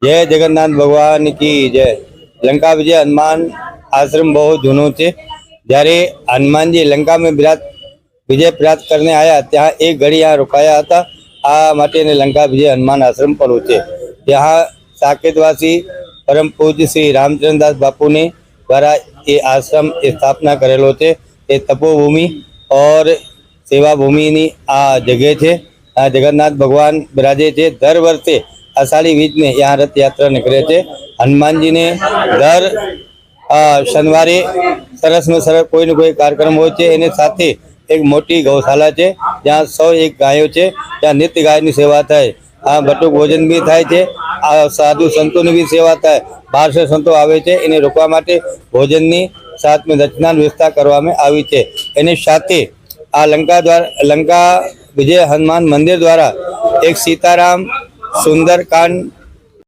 जय जगन्नाथ भगवान की जय। लंका विजय हनुमान आश्रम बहुत जूनो है। જ્યારે હનુમાનજી લંકા में विजय प्राप्त करने आया ત્યાં एक घड़ी यहाँ रोकाया था। आ माटे लंका विजय हनुमान आश्रम पर है। यहाँ साकेतवासी परम पूज्य श्री रामचंद्रदास बापू ने द्वारा ये आश्रम स्थापना करेलो है। ये तपोभूमि और सेवा भूमि आ जगह है। आ जगन्नाथ भगवान बिराजे थे। दर वर्षे आषाढ़ी बीज में यहाँ रथ यात्रा निकले थे। हनुमान जी ने दर शनिवारे सरस में सरस कोई न कोई कार्यक्रम हो साथे एक मोटी गौशाला है जहाँ 101 गायों है। जहाँ नित्य गाय की सेवा थाय। आ बटुक भोजन भी थाय छे। आ साधु संतों की भी सेवा थाय। 12 से संतो आवे छे। इन्हें रोकवा माटे भोजन की साथ में दक्षिणा व्यवस्था करवामां आवी छे। एनी साथे आ लंका विजय हनुमान मंदिर द्वारा एक सीताराम सुंदरकांड